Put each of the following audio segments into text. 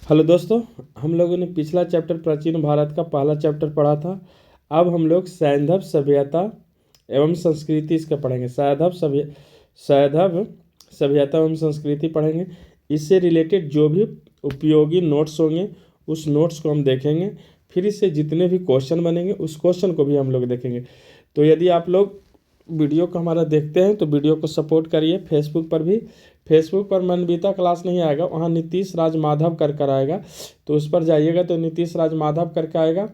Hello दोस्तों, हम लोगों ने पिछला चैप्टर प्राचीन भारत का पहला चैप्टर पढ़ा था। अब हम लोग सैंधव सभ्यता एवं संस्कृति इसका पढ़ेंगे। सैंधव सभ्यता एवं संस्कृति पढ़ेंगे। इससे रिलेटेड जो भी उपयोगी नोट्स होंगे उस नोट्स को हम देखेंगे। फिर इससे जितने भी क्वेश्चन बनेंगे उस क्वेश्चन को भी हम लोग देखेंगे। तो यदि आप लोग वीडियो को हमारा देखते हैं तो वीडियो को सपोर्ट करिए। फेसबुक पर मनबीता क्लास नहीं आएगा, वहाँ नीतीश राज माधव कर आएगा। तो उस पर जाइएगा तो नीतीश राज माधव करके आएगा,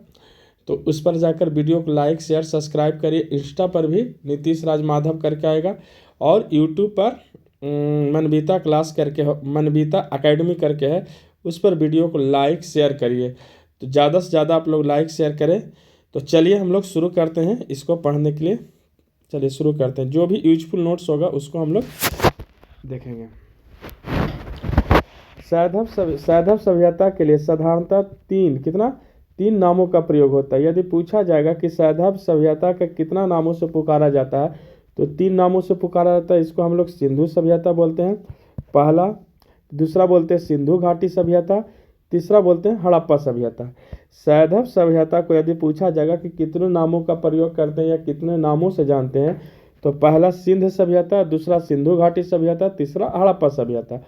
तो उस पर जाकर वीडियो को लाइक शेयर सब्सक्राइब करिए। इंस्टा पर भी नीतीश राज माधव करके आएगा और यूट्यूब पर मनबीता क्लास करके मनबीता अकेडमी करके है, उस पर वीडियो को लाइक शेयर करिए। तो ज़्यादा से ज़्यादा आप लोग लाइक शेयर करें। तो चलिए हम लोग शुरू करते हैं इसको पढ़ने के लिए। चलिए शुरू करते हैं। जो भी यूजफुल नोट्स होगा उसको हम लोग देखेंगे। सैंधव सभ्यता के लिए साधारणतः तीन नामों का प्रयोग होता है। यदि पूछा जाएगा कि सैंधव सभ्यता का कितना नामों से पुकारा जाता है तो 3 नामों से पुकारा जाता है। इसको हम लोग सिंधु सभ्यता बोलते हैं पहला, दूसरा बोलते हैं सिंधु घाटी सभ्यता, तीसरा बोलते हैं हड़प्पा सभ्यता। सैंधव सभ्यता को यदि पूछा जाएगा कि कितने नामों का प्रयोग करते हैं या कितने नामों से जानते हैं तो पहला सिंध सभ्यता, दूसरा सिंधु घाटी सभ्यता, तीसरा हड़प्पा सभ्यता।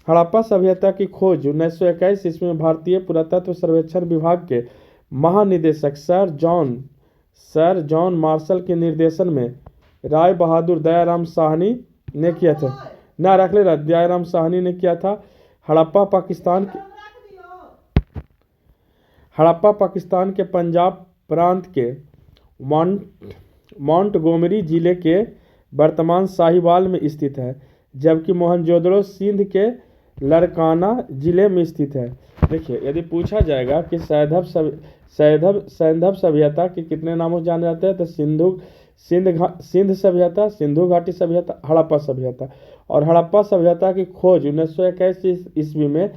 हड़प्पा सभ्यता की खोज 1921 ईस्वी में भारतीय पुरातत्व सर्वेक्षण विभाग के महानिदेशक सर जॉन मार्शल के निर्देशन में राय बहादुर दयाराम साहनी ने किया था। दयाराम साहनी ने किया था। हड़प्पा पाकिस्तान के पंजाब प्रांत के मोंटगोमरी जिले के वर्तमान साहिवाल में स्थित है, जबकि मोहनजोदड़ो सिंध के लड़काना जिले में स्थित है। देखिए, यदि पूछा जाएगा कि सैंधव सभ्यता के कितने नामों से जाने जाते हैं तो सिंध सभ्यता, सिंधु घाटी सभ्यता, हड़प्पा सभ्यता। और हड़प्पा सभ्यता की खोज 1921 ईस्वी में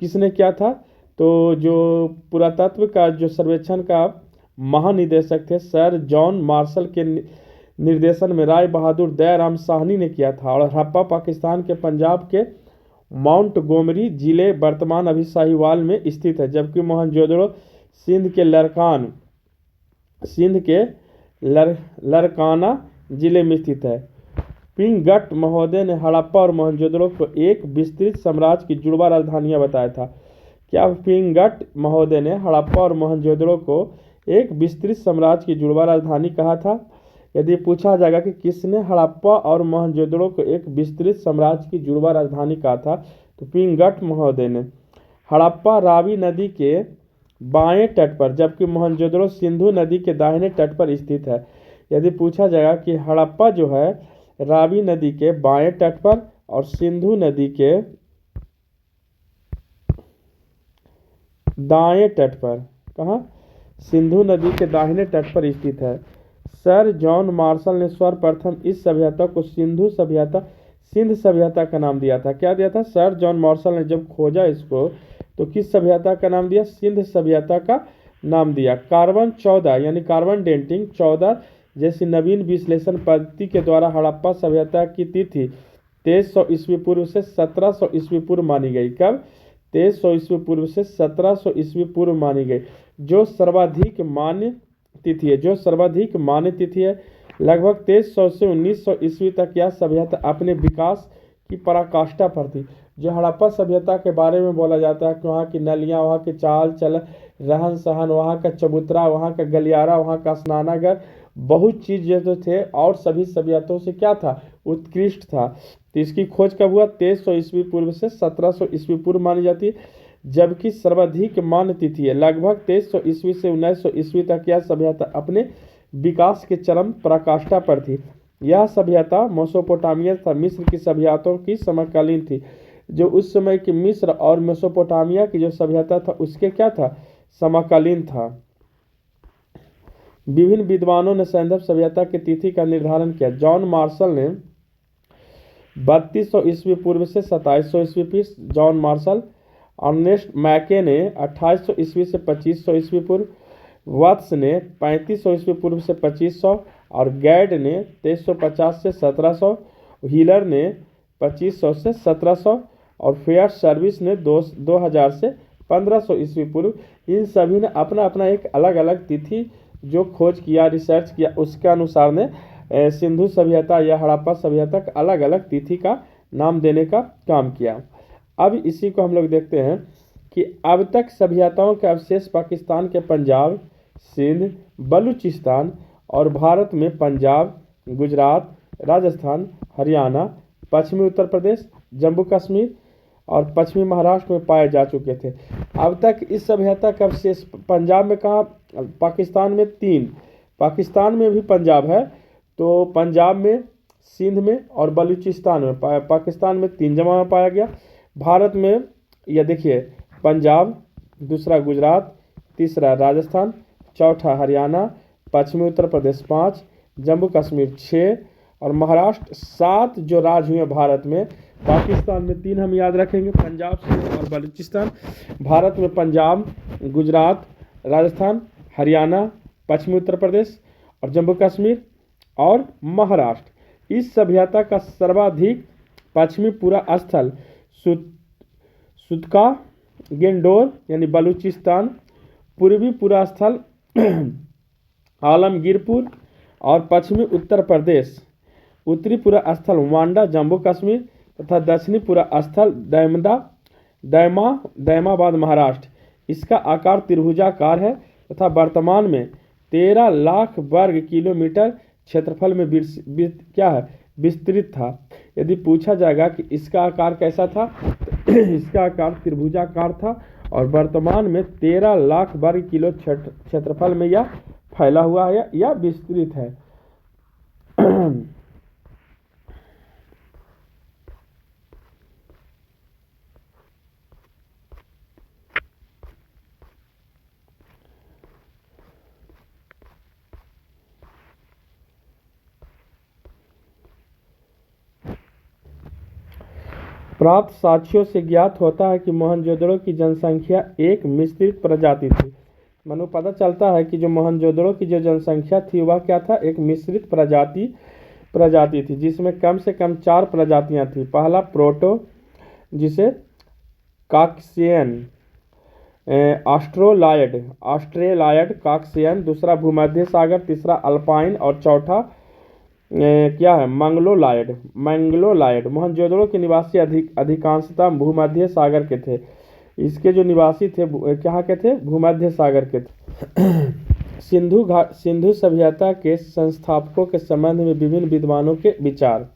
किसने किया था? तो जो पुरातत्व का जो सर्वेक्षण का महानिदेशक थे सर जॉन मार्शल के निर्देशन में राय बहादुर दयाराम साहनी ने किया था। और हड़प्पा पाकिस्तान के पंजाब के मोंटगोमरी जिले वर्तमान अभी साहिवाल में स्थित है, जबकि मोहनजोदड़ो सिंध के लड़काना जिले में स्थित है। पिंगट महोदय ने हड़प्पा और मोहनजोदड़ो को एक विस्तृत साम्राज्य की जुड़वा राजधानियां बताया था। क्या पिंगट महोदय ने हड़प्पा और मोहनजोदड़ो को एक विस्तृत साम्राज्य की जुड़वा राजधानी कहा था? यदि पूछा जाएगा कि किसने हड़प्पा और मोहनजोदड़ो को एक विस्तृत साम्राज्य की जुड़वा राजधानी कहा था तो पिंगट महोदय ने। हड़प्पा रावी नदी के बाएं तट पर, जबकि मोहनजोदड़ो सिंधु नदी के दाहिने तट पर स्थित है। यदि पूछा जाएगा कि हड़प्पा जो है रावी नदी के बाएं तट पर और सिंधु नदी के दाएं तट पर, कहाँ? सिंधु नदी के दाहिने तट पर स्थित है। सर जॉन मार्शल ने सर्वप्रथम इस सभ्यता को सिंध सभ्यता का नाम दिया था। क्या दिया था? सर जॉन मार्शल ने जब खोजा इसको तो किस सभ्यता का नाम दिया? सिंध सभ्यता का नाम दिया। कार्बन 14 यानी कार्बन डेटिंग 14 जैसी नवीन विश्लेषण पद्धति के द्वारा हड़प्पा सभ्यता की तिथि 2300 ईस्वी पूर्व से 1700 ईस्वी पूर्व मानी गई। कब? 2300 ईस्वी पूर्व से 1700 ईस्वी पूर्व मानी गई, जो सर्वाधिक मान्य तिथि है। लगभग 2300 से 1900 ईस्वी तक यह सभ्यता अपने विकास की पराकाष्ठा पर थी। जो हड़प्पा सभ्यता के बारे में बोला जाता है कि वहाँ की नलियाँ, वहाँ के चाल चलन, रहन सहन, वहाँ का चबूतरा, वहाँ का गलियारा, वहाँ का स्नानागार, बहुत चीज़ जो थे और सभी सभ्यताओं से क्या था? उत्कृष्ट था। तो इसकी खोज कब हुआ? 2300 ईस्वी पूर्व से 1700 ईस्वी पूर्व मानी जाती है, जबकि सर्वाधिक मान्य तिथि है। लगभग 2300 ईस्वी से 1900 ईस्वी तक यह सभ्यता अपने विकास के चरम पराकाष्ठा पर थी। यह सभ्यता मेसोपोटामिया तथा मिस्र की सभ्यताओं की समकालीन थी। जो उस समय की मिस्र और मेसोपोटामिया की जो सभ्यता था उसके क्या था? समकालीन था। विभिन्न विद्वानों ने सैंधव सभ्यता की तिथि का निर्धारण किया। जॉन मार्शल ने 3200 ईस्वी पूर्व से 2700 ईस्वी पूर्व जॉन मार्शल। अर्नेस्ट मैके ने 2800 ईस्वी से 2500 ईस्वी पूर्व, वत्स ने 3500 ईस्वी पूर्व से 2500 और गैड ने 2350 से 1700, हीलर ने 2500 से 1700 और फेयर सर्विस ने 2000 से 1500 ईस्वी पूर्व। इन सभी ने अपना अपना एक अलग अलग तिथि जो खोज किया, रिसर्च किया, उसके अनुसार ने सिंधु सभ्यता या हड़प्पा सभ्यता का अलग अलग तिथि का नाम देने का काम किया। अब इसी को हम लोग देखते हैं कि अब तक सभ्यताओं के अवशेष पाकिस्तान के पंजाब, सिंध, बलूचिस्तान और भारत में पंजाब, गुजरात, राजस्थान, हरियाणा, पश्चिमी उत्तर प्रदेश, जम्मू कश्मीर और पश्चिमी महाराष्ट्र में पाए जा चुके थे। अब तक इस सभ्यता का अवशेष पंजाब में कहाँ, पाकिस्तान में 3, पाकिस्तान में भी पंजाब है, तो पंजाब में, सिंध में और बलूचिस्तान में, पाकिस्तान में 3 जगह में पाया गया। भारत में यह देखिए पंजाब, दूसरा गुजरात, तीसरा राजस्थान, चौथा हरियाणा, पश्चिमी उत्तर प्रदेश 5, जम्मू कश्मीर 6 और महाराष्ट्र 7 जो राज्य हुए भारत में। पाकिस्तान में 3 हम याद रखेंगे, पंजाब, सिंध और बलूचिस्तान। भारत में पंजाब, गुजरात, राजस्थान, हरियाणा, पश्चिमी उत्तर प्रदेश और जम्मू कश्मीर और महाराष्ट्र। इस सभ्यता का सर्वाधिक पश्चिमी पूरा स्थल सुतका गेंडोर यानी बलूचिस्तान, पूर्वी पूरा स्थल आलमगीरपुर और पश्चिमी उत्तर प्रदेश, उत्तरी पूरा स्थल वांडा जम्मू कश्मीर तथा दक्षिणी पूरा स्थल दैमाबाद महाराष्ट्र। इसका आकार त्रिभुजाकार है तथा वर्तमान में 13 लाख वर्ग किलोमीटर क्षेत्रफल में विस्तृत था। यदि पूछा जाएगा कि इसका आकार कैसा था, तो इसका आकार त्रिभुजाकार था और वर्तमान में 13 लाख वर्ग किलो क्षेत्रफल में यह फैला हुआ है या विस्तृत है। प्राप्त साक्ष्यों से ज्ञात होता है कि मोहनजोदड़ो की जनसंख्या एक मिश्रित प्रजाति थी। मानो पता चलता है कि जो मोहनजोदड़ो की जो जनसंख्या थी वह क्या था, एक मिश्रित प्रजाति थी, जिसमें कम से कम 4 प्रजातियां थी। पहला प्रोटो, जिसे कॉकसियन, ऑस्ट्रेलायड कॉकसियन, दूसरा भूमध्य सागर, तीसरा अल्पाइन और चौथा क्या है, मंगलोलायड। मोहनजोदड़ो के निवासी अधिकांशतः भूमध्य सागर के थे। इसके जो निवासी थे कहाँ के थे, भूमध्य सागर के थे। सिंधु सभ्यता के संस्थापकों के संबंध में विभिन्न विद्वानों के विचार।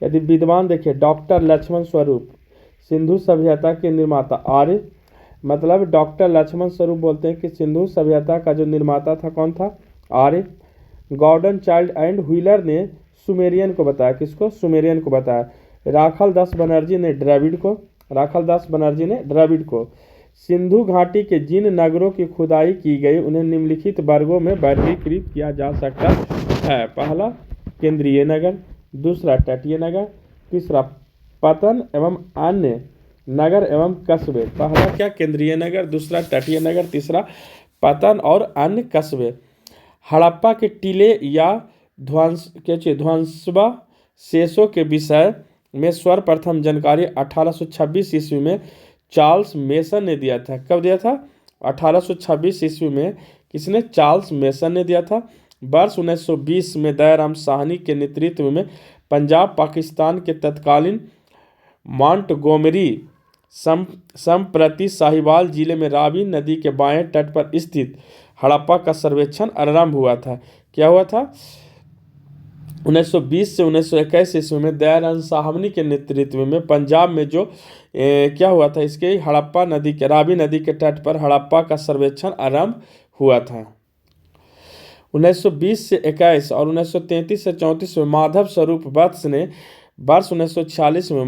यदि विद्वान देखिए, डॉक्टर लक्ष्मण स्वरूप सिंधु सभ्यता के निर्माता। आर्य मतलब डॉक्टर लक्ष्मण स्वरूप बोलते हैं कि सिंधु सभ्यता का जो निर्माता था कौन था, आर्य। गॉर्डन चाइल्ड एंड व्हीलर ने सुमेरियन को बताया, किसको, सुमेरियन को बताया। राखाल दास बनर्जी ने द्रविड़ को। सिंधु घाटी के जिन नगरों की खुदाई की गई उन्हें निम्नलिखित वर्गों में वर्गीकृत किया जा सकता है। पहला केंद्रीय नगर, दूसरा तटीय नगर, तीसरा पतन एवं अन्य नगर एवं कस्बे। पहला क्या, केंद्रीय नगर, दूसरा तटीय नगर, तीसरा पतन और अन्य कस्बे। हड़प्पा के टीले या ध्वंसावशेषों के विषय में सर्वप्रथम जानकारी 1826 ईस्वी में चार्ल्स मेसन ने दिया था। कब दिया था, 1826 ईस्वी में किसने, चार्ल्स मेसन ने दिया था। वर्ष 1920 में दयाराम साहनी के नेतृत्व में पंजाब पाकिस्तान के तत्कालीन मॉन्टगोमरी संप्रति साहिवाल जिले में रावी नदी के बाएं तट पर स्थित हड़प्पा का सर्वेक्षण आरंभ हुआ था। क्या हुआ था, 1920 से 1921 ईस्वी में दयाराम साहनी के नेतृत्व में पंजाब में जो क्या हुआ था, इसके हड़प्पा नदी के, रावी नदी के तट पर हड़प्पा का सर्वेक्षण आरंभ हुआ था। 1920 से 21 और 1933 से 34 में माधव स्वरूप वत्स ने वर्ष 1946 में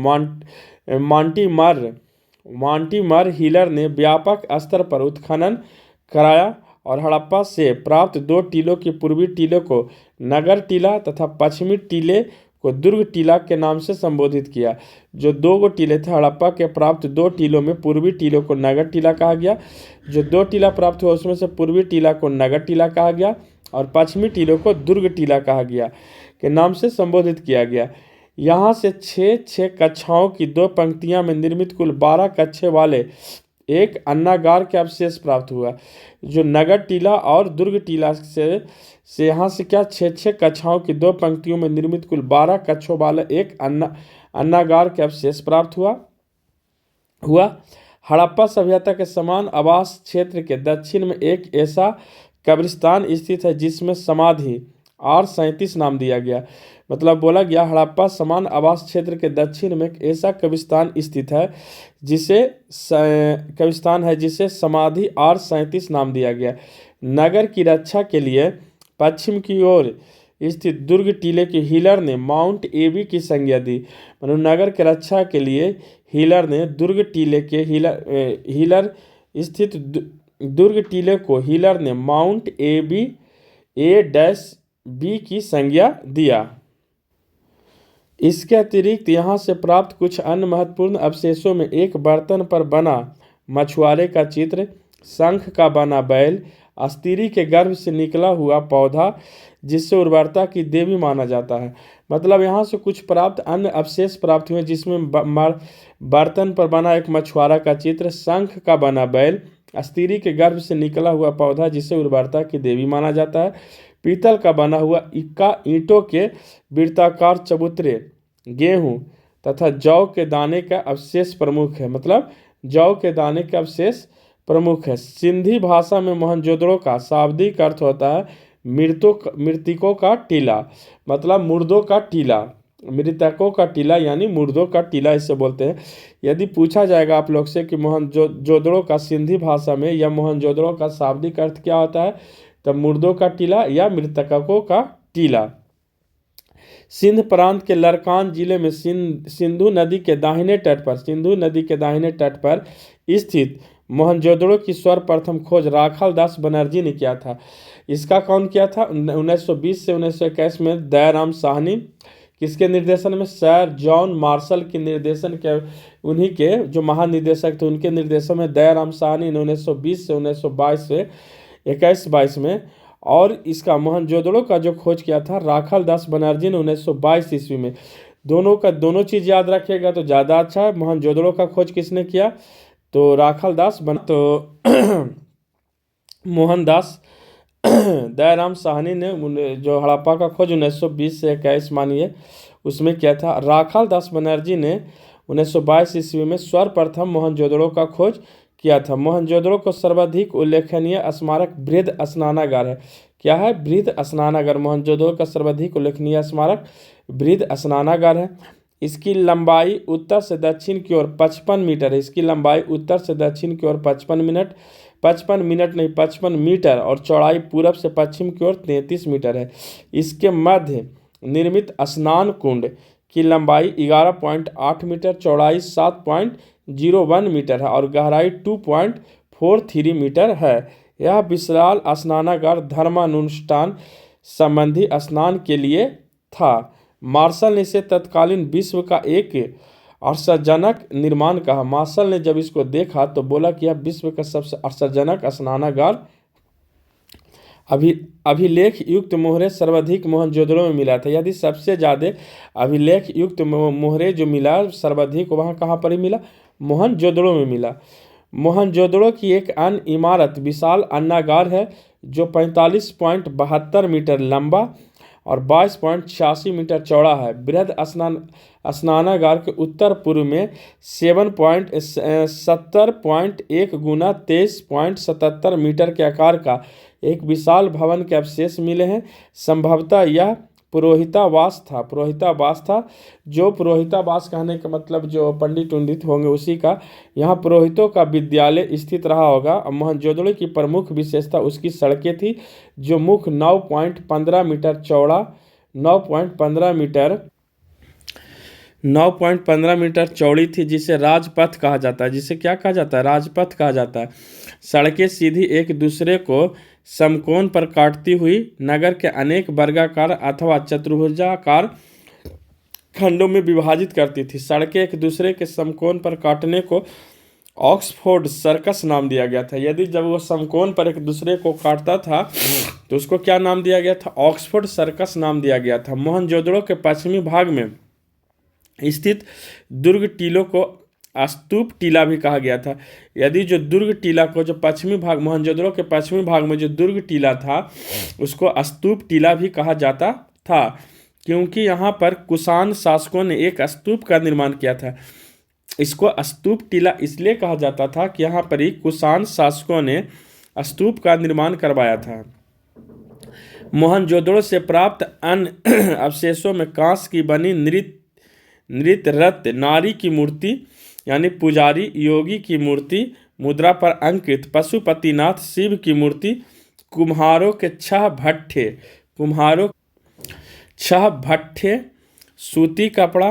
मॉन्टीमर हिलर ने व्यापक स्तर पर उत्खनन कराया और हड़प्पा से प्राप्त 2 टीलों के पूर्वी टीले को नगर टीला तथा पश्चिमी टीले को दुर्ग टीला के नाम से संबोधित किया। जो 2 टीले थे हड़प्पा के प्राप्त 2 टीलों में पूर्वी टीलों को नगर टीला कहा गया। जो 2 टीला प्राप्त हुआ उसमें से पूर्वी टीला को नगर टीला कहा गया और पश्चिमी टीलों को दुर्ग टीला कहा गया के नाम से संबोधित किया गया। यहाँ से 6 कक्षाओं की 2 पंक्तियां में निर्मित कुल 12 कक्षे वाले एक अन्नागार के अवशेष प्राप्त हुआ। जो नगर टीला और दुर्ग टीला से यहाँ से क्या 6 कक्षाओं की 2 पंक्तियों में निर्मित कुल 12 कक्षों वाला एक अन्नागार के अवशेष प्राप्त हुआ। हड़प्पा सभ्यता के समान आवास क्षेत्र के दक्षिण में एक ऐसा कब्रिस्तान स्थित है जिसमें समाधि R37 नाम दिया गया। मतलब बोला गया हड़प्पा समान आवास क्षेत्र के दक्षिण में एक ऐसा कब्रिस्तान स्थित है जिसे समाधि R37 नाम दिया गया। नगर की रक्षा के लिए पश्चिम की ओर स्थित दुर्ग टीले के हीलर ने माउंट एबी की संज्ञा दी। मतलब नगर की रक्षा के लिए हीलर ने दुर्ग टीले के हीलर स्थित दुर्ग टीले को हीलर ने माउंट A-B की संज्ञा दिया। इसके अतिरिक्त यहाँ से प्राप्त कुछ अन्य महत्वपूर्ण अवशेषों में एक बर्तन पर बना मछुआरे का चित्र, शंख का बना बैल, स्त्री के गर्भ से निकला हुआ पौधा जिससे उर्वरता की देवी माना जाता है। मतलब यहाँ से कुछ प्राप्त अन्य अवशेष प्राप्त हुए जिसमें बर्तन पर बना एक मछुआरा का चित्र, शंख का बना बैल, स्त्री के गर्भ से निकला हुआ पौधा जिसे उर्वरता की देवी माना जाता है, पीतल का बना हुआ इक्का, ईंटों के वृत्ताकार चबूतरे, गेहूं तथा जौ के दाने का अवशेष प्रमुख है। मतलब जौ के दाने का अवशेष प्रमुख है। सिंधी भाषा में मोहनजोदड़ो का शाब्दिक अर्थ होता है मृतकों का टीला। मतलब मुर्दों का टीला, मृतकों का टीला यानी मुर्दों का टीला इसे बोलते हैं। यदि पूछा जाएगा आप लोग से कि मोहनजोदड़ो का सिंधी भाषा में या मोहनजोदड़ो का शाब्दिक अर्थ क्या होता है, तब मुर्दों का टीला या मृतकों का टीला। सिंध प्रांत के लरकान जिले में सिंधु नदी के दाहिने तट पर स्थित मोहनजोदड़ो की सर्वप्रथम खोज राखाल दास बनर्जी ने किया था। इसका कौन किया था? 1920 से 1921 में दयाराम साहनी किसके निर्देशन में? सर जॉन मार्शल के निर्देशन के, उन्हीं के जो महानिदेशक थे उनके निर्देशन में दयाराम साहनी ने 1920 से 1921 में, और इसका मोहनजोदड़ो का जो खोज किया था राखाल दास बनर्जी ने 1922 ईस्वी में। दोनों चीज़ याद रखिएगा तो ज़्यादा अच्छा है। मोहनजोदड़ो का खोज किसने किया? तो राखाल दास मोहनदास दयाराम साहनी ने जो हड़प्पा का खोज 1920 से 21 मानिए उसमें किया था। राखाल दास बनर्जी ने 1922 ईस्वी में सर्वप्रथम मोहनजोदड़ो का खोज किया था। मोहनजोदड़ो को सर्वाधिक उल्लेखनीय स्मारक बृहद स्नानागार है। क्या है? बृहद स्नानागार। मोहनजोदड़ो का सर्वाधिक उल्लेखनीय स्मारक बृहद स्नानागार है। इसकी लंबाई उत्तर से दक्षिण की ओर 55 मीटर है। इसकी लंबाई उत्तर से दक्षिण की ओर 55 मीटर और चौड़ाई पूरब से पश्चिम की ओर 33 मीटर है। इसके मध्य निर्मित स्नान कुंड की लंबाई 11.8 मीटर, चौड़ाई 7.01 मीटर है और गहराई 2.43 मीटर है। यह विशाल स्नानागार धर्मानुष्ठान संबंधी स्नान के लिए था। मार्शल ने इसे तत्कालीन विश्व का एक आश्चर्यजनक निर्माण कहा। मार्शल ने जब इसको देखा तो बोला कि यह विश्व का सबसे आश्चर्यजनक स्नानागार। अभिलेख युक्त मोहरे सर्वाधिक मोहनजोदड़ो में मिला था। यदि सबसे ज़्यादा अभिलेख युक्त मोहरे जो मिला सर्वाधिक वहाँ कहाँ पर ही मिला? मोहनजोदड़ो में मिला। मोहनजोदड़ो की एक अन्य इमारत विशाल अन्नागार है जो 45.72 मीटर लंबा और 22.86 मीटर चौड़ा है। बृहद स्नानागार के उत्तर पूर्व में 7.1 गुना 23.77 मीटर के आकार का एक विशाल भवन के अवशेष मिले हैं। संभवतः यह पुरोहितावास था। जो पुरोहितावास कहने का मतलब जो पंडित होंगे उसी का, यहाँ पुरोहितों का विद्यालय स्थित रहा होगा। मोहनजोदड़ो की प्रमुख विशेषता उसकी सड़कें थी जो मुख्य 9.15 मीटर चौड़ा 9.15 मीटर चौड़ी थी जिसे राजपथ कहा जाता है। जिसे क्या कहा जाता है? राजपथ कहा जाता है। सड़कें सीधी एक दूसरे को समकोण पर काटती हुई नगर के अनेक वर्गाकार अथवा चतुर्भुजाकार खंडों में विभाजित करती थी। सड़कें एक दूसरे के समकोण पर काटने को ऑक्सफोर्ड सर्कस नाम दिया गया था। यदि जब वो समकोण पर एक दूसरे को काटता था तो उसको क्या नाम दिया गया था? ऑक्सफोर्ड सर्कस नाम दिया गया था। मोहनजोदड़ो के पश्चिमी भाग में स्थित दुर्ग टीलों को स्तूप टीला भी कहा गया था। यदि जो दुर्ग टीला को, जो पश्चिमी भाग, मोहनजोदड़ो के पश्चिमी भाग में जो दुर्ग टीला था उसको स्तूप टीला भी कहा जाता था, क्योंकि यहाँ पर कुषाण शासकों ने एक स्तूप का निर्माण किया था। इसको स्तूप टीला इसलिए कहा जाता था कि यहाँ पर ही कुषाण शासकों ने स्तूप का निर्माण करवाया था। मोहनजोदड़ो से प्राप्त अन्य अवशेषों में कांस्य की बनी नृत्य रत्न, नारी की मूर्ति यानी पुजारी योगी की मूर्ति, मुद्रा पर अंकित पशुपतिनाथ शिव की मूर्ति, कुम्हारों के छह भट्ठे, सूती कपड़ा,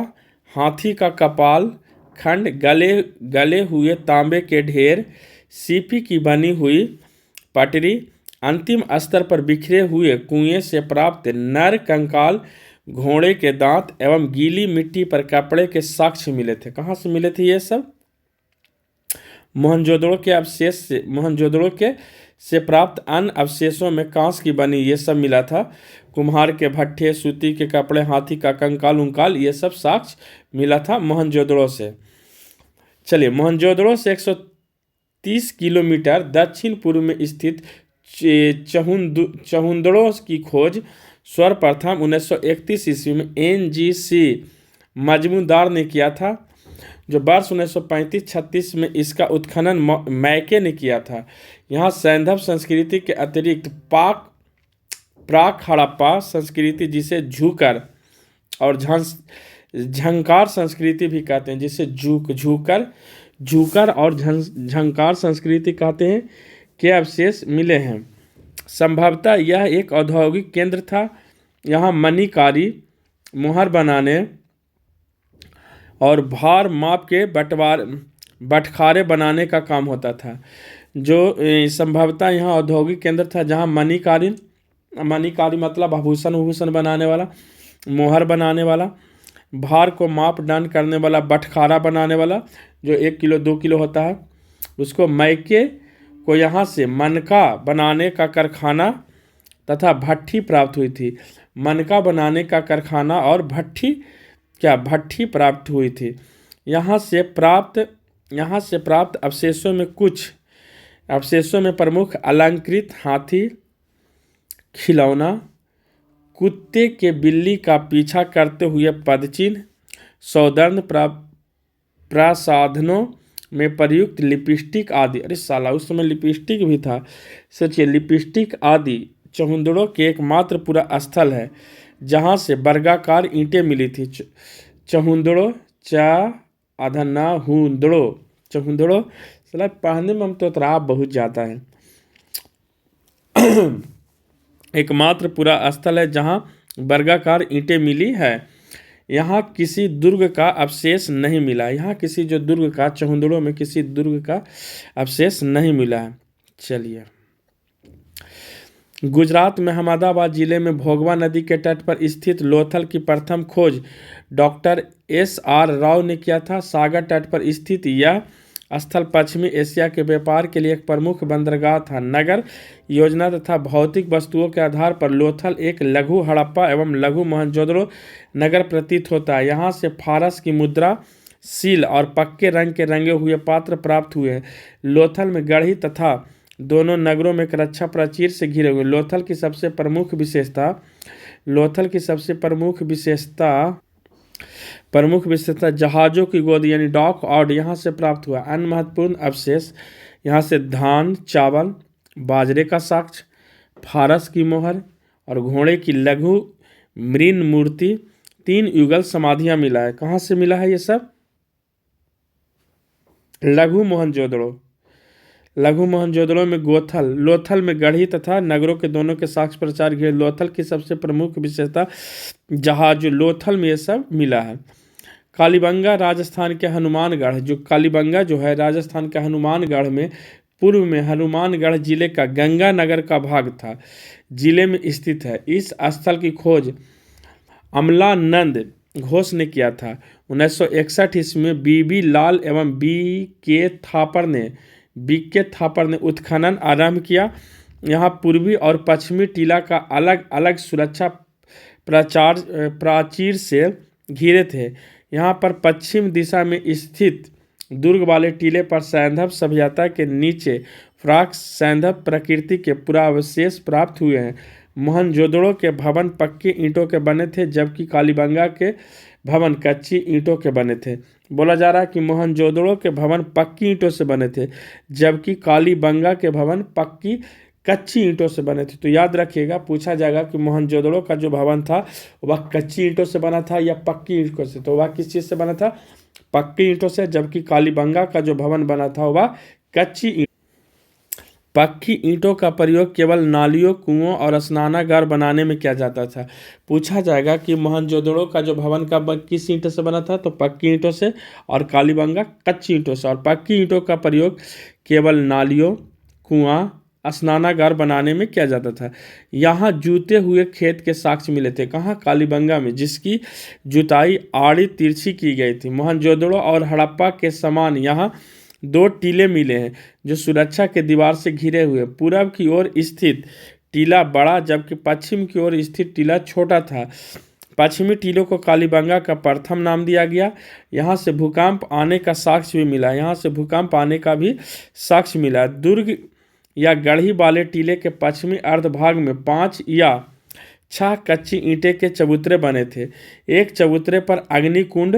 हाथी का कपाल खंड, गले हुए तांबे के ढेर, सीपी की बनी हुई पटरी, अंतिम स्तर पर बिखरे हुए कुएं से प्राप्त नर कंकाल, घोड़े के दांत एवं गीली मिट्टी पर कपड़े के साक्ष्य मिले थे। कहाँ से मिले थे ये सब? मोहनजोदड़ो के से प्राप्त अन्य अवशेषों में कांस्य की बनी ये सब मिला था। कुम्हार के भट्ठे, सूती के कपड़े, हाथी का कंकाल उंकाल, ये सब साक्ष्य मिला था मोहनजोदड़ो से। चलिए, मोहनजोदड़ो से 130 किलोमीटर दक्षिण पूर्व में स्थित चहुंदड़ो की खोज सर्वप्रथम 1931 ईस्वी में NGC मजमूदार ने किया था, जो वर्ष 1935-36 में इसका उत्खनन मैके ने किया था। यहाँ सैंधव संस्कृति के अतिरिक्त प्राक हड़प्पा संस्कृति, जिसे झूकर और झंकार संस्कृति भी कहते हैं, जिसे झूकर और झंकार संस्कृति कहते हैं, के अवशेष मिले हैं। संभवतः यह एक औद्योगिक केंद्र था। यहाँ मणिकारी, मुहर बनाने और भार माप के बटखारे बनाने का काम होता था। जो संभवतः यहाँ औद्योगिक केंद्र था, जहाँ मणिकारी मतलब आभूषण बनाने वाला, मुहर बनाने वाला, भार को माप डान करने वाला, बटखारा बनाने वाला जो 1 किलो 2 किलो होता है, उसको मैके को यहाँ से मनका बनाने का कारखाना तथा भट्ठी प्राप्त हुई थी। मनका बनाने का कारखाना और भट्ठी प्राप्त हुई थी। यहाँ से प्राप्त अवशेषों में प्रमुख अलंकृत हाथी, खिलौना, कुत्ते के बिल्ली का पीछा करते हुए पदचिन्ह, सौदर्न प्रसाधनों में प्रयुक्त लिपस्टिक आदि। अरे साला, उस समय लिपस्टिक भी था। सोचिए, लिपस्टिक आदि चहुंदड़ो के एकमात्र पूरा स्थल है जहाँ से वर्गाकार ईंटें मिली थी। चहुंदड़ो चहुंदड़ो साला पढ़ने में हम तो तराब बहुत जाता है। एकमात्र पूरा स्थल है जहाँ वर्गाकार ईंटें मिली है। यहाँ किसी दुर्ग का अवशेष नहीं मिला। यहाँ किसी जो दुर्ग का, चहुंदड़ो में किसी दुर्ग का अवशेष नहीं मिला है। चलिए, गुजरात में अहमदाबाद जिले में भोगवा नदी के तट पर स्थित लोथल की प्रथम खोज डॉक्टर SR राव ने किया था। सागर तट पर स्थित यह स्थल पश्चिमी एशिया के व्यापार के लिए एक प्रमुख बंदरगाह था। नगर योजना तथा भौतिक वस्तुओं के आधार पर लोथल एक लघु हड़प्पा एवं लघु मोहनजोदड़ो नगर प्रतीत होता है। यहाँ से फारस की मुद्रा, सील और पक्के रंग के रंगे हुए पात्र प्राप्त हुए हैं। लोथल में गढ़ी तथा दोनों नगरों में एक रक्षा प्राचीर से घिरे हुए। लोथल की सबसे प्रमुख विशेषता जहाज़ों की गोद यानी डॉक यार्ड यहाँ से प्राप्त हुआ। अन्य महत्वपूर्ण अवशेष यहाँ से धान, चावल, बाजरे का साक्ष्य, फारस की मोहर और घोड़े की लघु मृण मूर्ति, 3 युगल समाधियाँ मिला है। कहाँ से मिला है ये सब? लघु मोहनजोदड़ो में लोथल में गढ़ी तथा नगरों के दोनों के साक्ष्य प्रचार घिरे। लोथल की सबसे प्रमुख विशेषता जहाज लोथल में ये सब मिला है। कालीबंगा राजस्थान के हनुमानगढ़, राजस्थान के हनुमानगढ़ में पूर्व में हनुमानगढ़ जिले का गंगानगर का भाग था, जिले में स्थित है। इस स्थल की खोज अमलानंद घोष ने किया था। 1961 ईस्वी में बीबी लाल एवं बीके थापर ने उत्खनन आरंभ किया। यहाँ पूर्वी और पश्चिमी टीला का अलग अलग सुरक्षा प्राचीर से घिरे थे। यहाँ पर पश्चिम दिशा में स्थित दुर्ग वाले टीले पर सैंधव सभ्यता के नीचे प्राक सैंधव प्रकृति के पुरावशेष प्राप्त हुए हैं। मोहनजोदड़ो के भवन पक्की ईंटों के बने थे, जबकि कालीबंगा के भवन कच्ची ईंटों के बने थे। बोला जा रहा है कि मोहनजोदड़ो के भवन पक्की ईंटों से बने थे, जबकि कालीबंगा के भवन पक्की कच्ची ईंटों से बने थे। तो याद रखिएगा, पूछा जाएगा कि मोहनजोदड़ो का जो भवन था वह कच्ची ईंटों से बना था या पक्की ईंटों से, तो वह किस चीज़ से बना था? पक्की ईंटों से। जबकि कालीबंगा का जो भवन बना था वह कच्ची ईंट। पक्की ईंटों का प्रयोग केवल नालियों, कुओं और स्नानागार बनाने में किया जाता था। पूछा जाएगा कि मोहनजोदड़ो का जो भवन का किस ईंटों से बना था, तो पक्की ईंटों से, और कालीबंगा कच्ची ईंटों से। और पक्की ईंटों का प्रयोग केवल नालियों, कुआं, स्नानागार बनाने में किया जाता था। यहाँ जूते हुए खेत के साक्ष्य मिले थे। कहाँ? कालीबंगा में, जिसकी जुताई आड़ी तिरछी की गई थी। मोहनजोदड़ो और हड़प्पा के समान यहाँ 2 टीले मिले हैं जो सुरक्षा के दीवार से घिरे हुए। पूरब की ओर स्थित टीला बड़ा, जबकि पश्चिम की ओर स्थित टीला छोटा था। पश्चिमी टीलों को कालीबंगा का प्रथम नाम दिया गया। यहाँ से भूकंप आने का साक्ष्य भी मिला। यहाँ से भूकंप आने का भी साक्ष्य मिला। दुर्ग या गढ़ी वाले टीले के पश्चिमी अर्धभाग में 5 या 6 कच्ची ईंटें के चबूतरे बने थे। एक चबूतरे पर अग्निकुंड,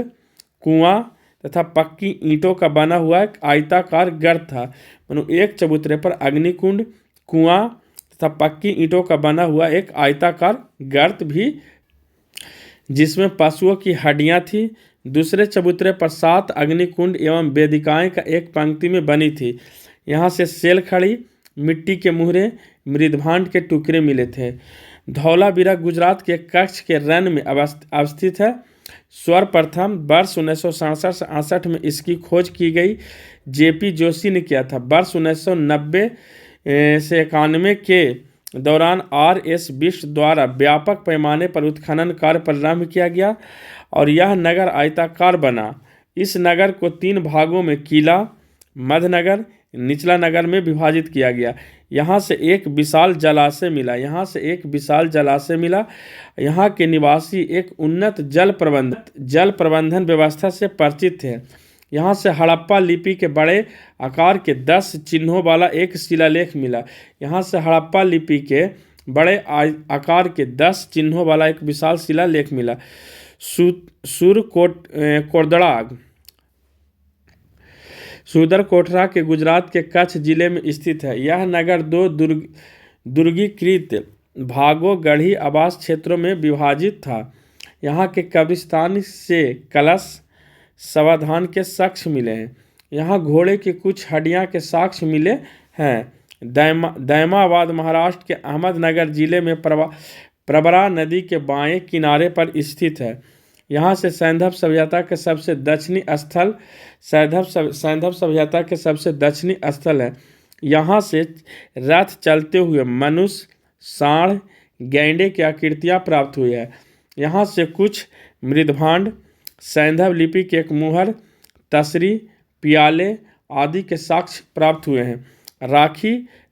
कुआं तथा पक्की ईंटों का बना हुआ एक आयताकार गर्त था। मानो एक चबूतरे पर अग्निकुंड, कुआं तथा पक्की ईंटों का बना हुआ एक आयताकार गर्त भी, जिसमें पशुओं की हड्डियां थी। दूसरे चबूतरे पर 7 अग्निकुंड एवं वेदिकाएं का एक पंक्ति में बनी थी। यहाँ से सेलखड़ी, मिट्टी के मुहरे, मृदभांड के टुकड़े मिले थे। धौलावीरा गुजरात के कच्छ के रन में अवस्थित है। सर्वप्रथम वर्ष 1967 में इसकी खोज की गई। जेपी जोशी ने किया था। वर्ष 1990 से 91 के दौरान RS बिष्ट द्वारा व्यापक पैमाने पर उत्खनन कार्य प्रारंभ किया गया और यह नगर आयताकार बना। इस नगर को 3 भागों में किला, मध्यनगर, निचला नगर में विभाजित किया गया। यहाँ से एक विशाल जलाशय मिला। यहाँ के निवासी एक उन्नत जल प्रबंधन व्यवस्था से परिचित थे। यहाँ से हड़प्पा लिपि के बड़े आकार के 10 चिन्हों वाला एक शिलालेख मिला। यहाँ से हड़प्पा लिपि के बड़े आकार के 10 चिन्हों वाला एक विशाल शिलालेख मिला। सूदरकोटरा के गुजरात के कच्छ जिले में स्थित है। यह नगर 2 दुर्गीकृत भागों, गढ़ी आवास क्षेत्रों में विभाजित था। यहाँ के कब्रिस्तान से कलश, समाधान के साक्ष्य मिले हैं। यहाँ घोड़े की कुछ हड्डियाँ के साक्ष्य मिले हैं। दैमाबाद महाराष्ट्र के अहमदनगर जिले में प्रवरा नदी के बाएं किनारे पर स्थित है। यहाँ से सैंधव सभ्यता के सबसे दक्षिणी स्थल है। यहाँ से रथ चलते हुए मनुष्य, सांड, गैंडे की आकृतियाँ प्राप्त हुई है। यहाँ से कुछ मृदभांड, सैंधव लिपि के एक मुहर, तसरी, प्याले आदि के साक्ष्य प्राप्त हुए हैं।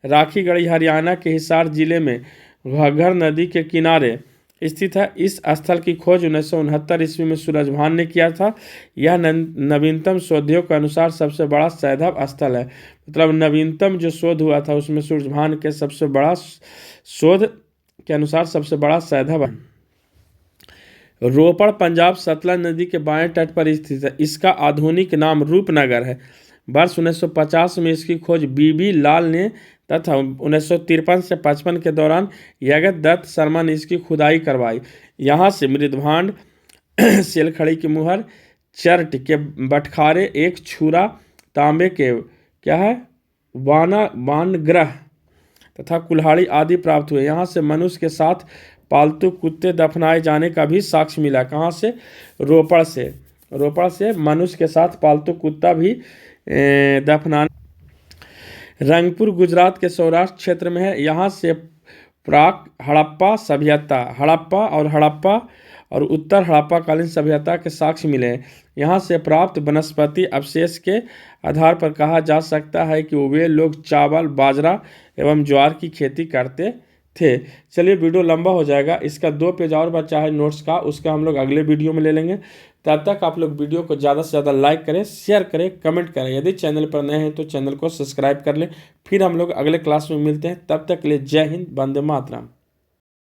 राखीगढ़ी हरियाणा के हिसार जिले में घग्गर नदी के किनारे स्थित है। इस स्थल की खोज 1969 ईस्वी में सूरजभान ने किया था। यह नवीनतम शोधियों के अनुसार सबसे बड़ा सैंधव स्थल है। मतलब नवीनतम जो शोध हुआ था उसमें सूरजभान के सबसे बड़ा शोध के अनुसार सबसे बड़ा सैंधव है। रोपड़ पंजाब सतलज नदी के बाएं तट पर स्थित है। इसका आधुनिक नाम रूपनगर है। वर्ष 1950 में इसकी खोज बीबी लाल ने तथा 1953 से 55 के दौरान जगत दत्त शर्मा ने इसकी खुदाई करवाई। यहाँ से मृदभांड, सेलखड़ी की मुहर, चर्ट के बटखारे, एक छुरा, तांबे के वानग्रह तथा कुल्हाड़ी आदि प्राप्त हुए। यहाँ से मनुष्य के साथ पालतू कुत्ते दफनाए जाने का भी साक्ष्य मिला। कहाँ से? रोपड़ से मनुष्य के साथ पालतू कुत्ता भी दफनाने। रंगपुर गुजरात के सौराष्ट्र क्षेत्र में है। यहाँ से प्राक हड़प्पा सभ्यता, हड़प्पा और उत्तर हड़प्पाकालीन सभ्यता के साक्ष्य मिले हैं। यहाँ से प्राप्त वनस्पति अवशेष के आधार पर कहा जा सकता है कि वे लोग चावल, बाजरा एवं ज्वार की खेती करते थे। चलिए वीडियो लंबा हो जाएगा, इसका 2 पेज और बचा है नोट्स का, उसका हम लोग अगले वीडियो में ले लेंगे। तब तक आप लोग वीडियो को ज़्यादा से ज़्यादा लाइक करें, शेयर करें, कमेंट करें। यदि चैनल पर नए हैं तो चैनल को सब्सक्राइब कर लें। फिर हम लोग अगले क्लास में मिलते हैं, तब तक के लिए जय हिंद, वंदे मातरम।